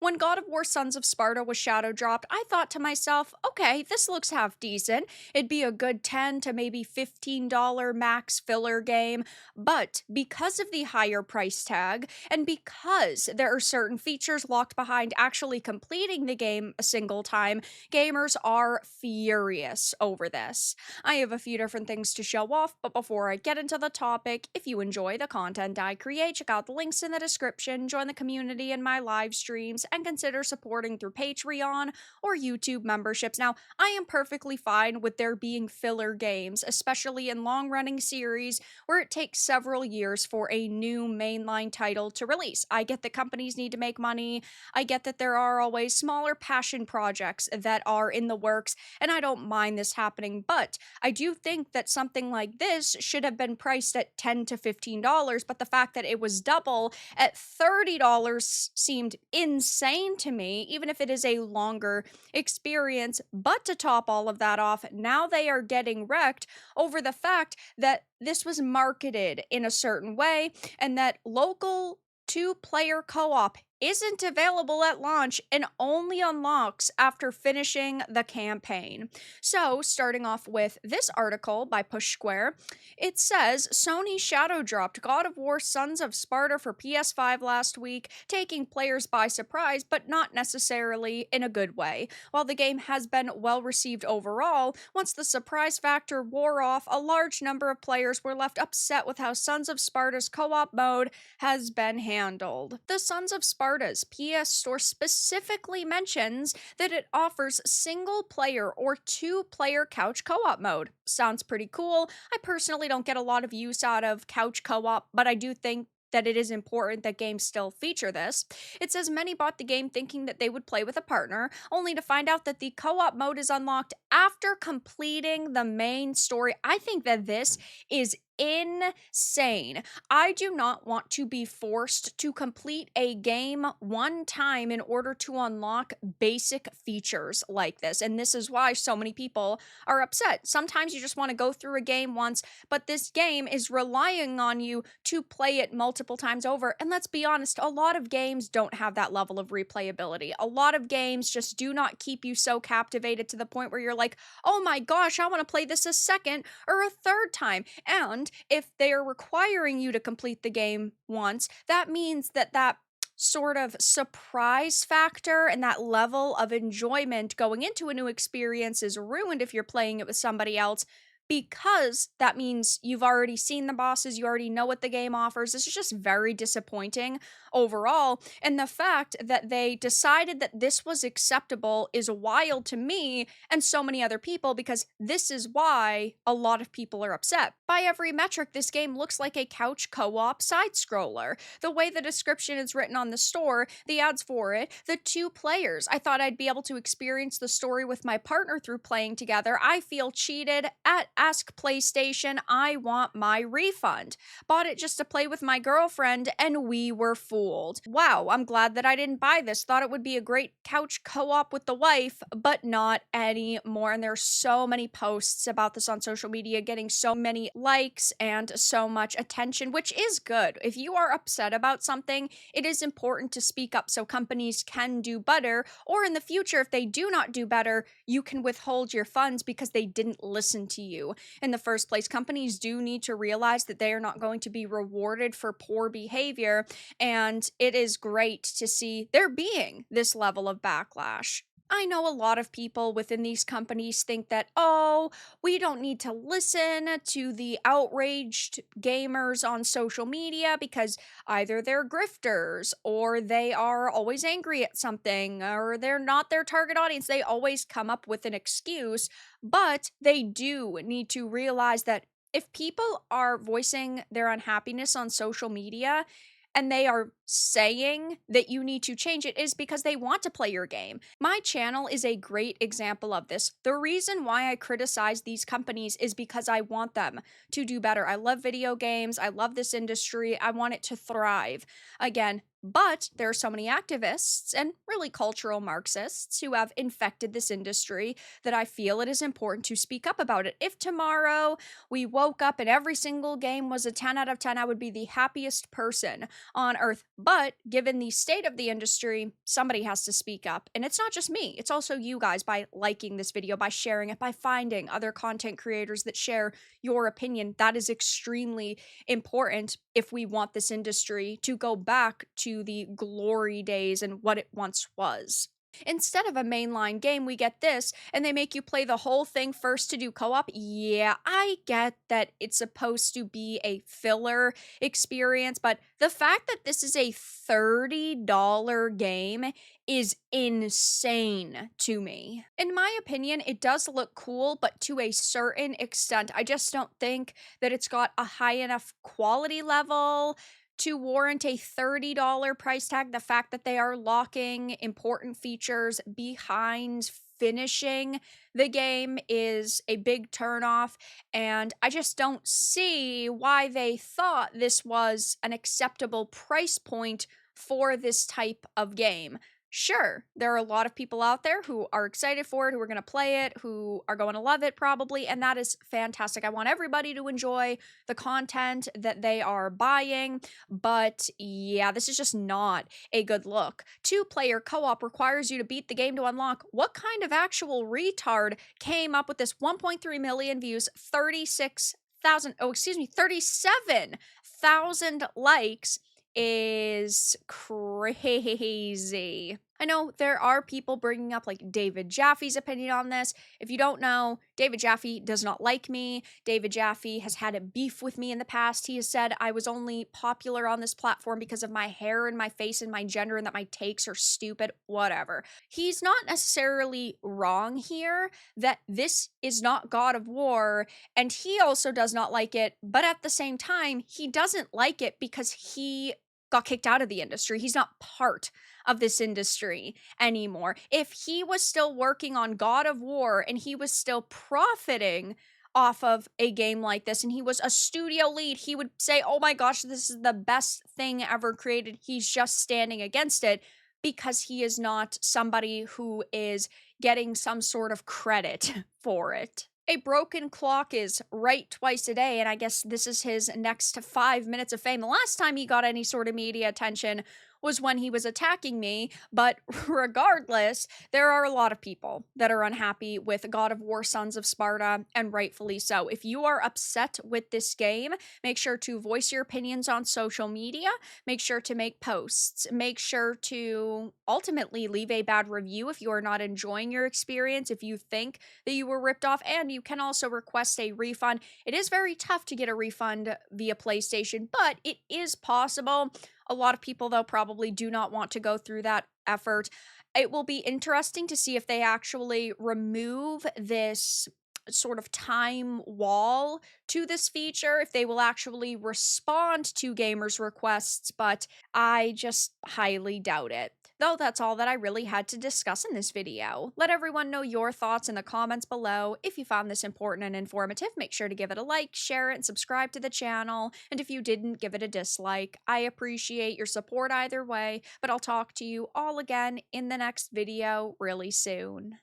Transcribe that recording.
When God of War Sons of Sparta was shadow dropped, I thought to myself, okay, this looks half decent. It'd be a good 10 to maybe $15 max filler game. But because of the higher price tag, and because there are certain features locked behind actually completing the game a single time, gamers are furious over this. I have a few different things to show off, but before I get into the topic, if you enjoy the content I create, check out the links in the description, join the community in my live streams, and consider supporting through Patreon or YouTube memberships. Now, I am perfectly fine with there being filler games, especially in long-running series where it takes several years for a new mainline title to release. I get that companies need to make money, I get that there are always smaller passion projects that are in the works, and I don't mind this happening, but I do think that something like this should have been priced at $10 to $15, but the fact that it was double at $30 seemed insane to me, even if it is a longer experience. But to top all of that off, now they are getting wrecked over the fact that this was marketed in a certain way and that local two-player co-op isn't available at launch and only unlocks after finishing the campaign. So, starting off with this article by Push Square, it says Sony shadow dropped God of War Sons of Sparta for PS5 last week, taking players by surprise, but not necessarily in a good way. While the game has been well received overall, once the surprise factor wore off, a large number of players were left upset with how Sons of Sparta's co-op mode has been handled. The Sons of Sparta's PS Store specifically mentions that it offers single-player or two-player couch co-op mode. Sounds pretty cool. I personally don't get a lot of use out of couch co-op, but I do think that it is important that games still feature this. It says many bought the game thinking that they would play with a partner, only to find out that the co-op mode is unlocked after completing the main story. I think that this is insane. I do not want to be forced to complete a game one time in order to unlock basic features like this. And this is why so many people are upset. Sometimes you just want to go through a game once, but this game is relying on you to play it multiple times over. And let's be honest, a lot of games don't have that level of replayability. A lot of games just do not keep you so captivated to the point where you're like, oh my gosh, I want to play this a second or a third time. And if they are requiring you to complete the game once, that means that sort of surprise factor and that level of enjoyment going into a new experience is ruined if you're playing it with somebody else, because that means you've already seen the bosses, you already know what the game offers. This is just very disappointing overall. And the fact that they decided that this was acceptable is wild to me and so many other people, because this is why a lot of people are upset. By every metric, this game looks like a couch co-op side-scroller. The way the description is written on the store, the ads for it, the two players. I thought I'd be able to experience the story with my partner through playing together. I feel cheated. At Ask PlayStation, I want my refund. Bought it just to play with my girlfriend, and we were fooled. Wow, I'm glad that I didn't buy this. Thought it would be a great couch co-op with the wife, but not anymore. And there's so many posts about this on social media, getting so many likes and so much attention, which is good. If you are upset about something, it is important to speak up so companies can do better, or in the future, if they do not do better, you can withhold your funds because they didn't listen to you in the first place. Companies do need to realize that they are not going to be rewarded for poor behavior, and it is great to see there being this level of backlash. I know a lot of people within these companies think that, oh, we don't need to listen to the outraged gamers on social media because either they're grifters or they are always angry at something or they're not their target audience. They always come up with an excuse, but they do need to realize that if people are voicing their unhappiness on social media, and they are saying that you need to change it, is because they want to play your game. My channel is a great example of this. The reason why I criticize these companies is because I want them to do better. I love video games. I love this industry. I want it to thrive. Again, But there are so many activists and really cultural Marxists who have infected this industry that I feel it is important to speak up about it. If tomorrow we woke up and every single game was a 10 out of 10, I would be the happiest person on earth. But given the state of the industry, somebody has to speak up. And it's not just me, it's also you guys by liking this video, by sharing it, by finding other content creators that share your opinion. That is extremely important if we want this industry to go back to the glory days and what it once was. Instead of a mainline game, we get this, and they make you play the whole thing first to do co op. Yeah, I get that it's supposed to be a filler experience, but the fact that this is a $30 game is insane to me. In my opinion, it does look cool, but to a certain extent, I just don't think that it's got a high enough quality level to warrant a $30 price tag. The fact that they are locking important features behind finishing the game is a big turnoff, and I just don't see why they thought this was an acceptable price point for this type of game. Sure, there are a lot of people out there who are excited for it, who are going to play it, who are going to love it probably, and that is fantastic. I want everybody to enjoy the content that they are buying, but yeah, this is just not a good look. Two-player co-op requires you to beat the game to unlock. What kind of actual retard came up with this? 1.3 million views, 37,000 likes is crazy. I know there are people bringing up like David Jaffe's opinion on this. If you don't know, David Jaffe does not like me. David Jaffe has had a beef with me in the past. He has said I was only popular on this platform because of my hair and my face and my gender and that my takes are stupid, whatever. He's not necessarily wrong here that this is not God of War, and he also does not like it, but at the same time, he doesn't like it because he got kicked out of the industry. He's not part of this industry anymore. If he was still working on God of War and he was still profiting off of a game like this and he was a studio lead, he would say, oh my gosh, this is the best thing ever created. He's just standing against it because he is not somebody who is getting some sort of credit for it. A broken clock is right twice a day, and I guess this is his next 5 minutes of fame. The last time he got any sort of media attention was when he was attacking me, but regardless, there are a lot of people that are unhappy with God of War Sons of Sparta, and rightfully so. If you are upset with this game, make sure to voice your opinions on social media, make sure to make posts, make sure to ultimately leave a bad review if you are not enjoying your experience, if you think that you were ripped off, and you can also request a refund. It is very tough to get a refund via PlayStation, but it is possible. A lot of people, though, probably do not want to go through that effort. It will be interesting to see if they actually remove this sort of time wall to this feature, if they will actually respond to gamers' requests, but I just highly doubt it. Though that's all that I really had to discuss in this video. Let everyone know your thoughts in the comments below. If you found this important and informative, make sure to give it a like, share it, and subscribe to the channel. And if you didn't, give it a dislike. I appreciate your support either way, but I'll talk to you all again in the next video really soon.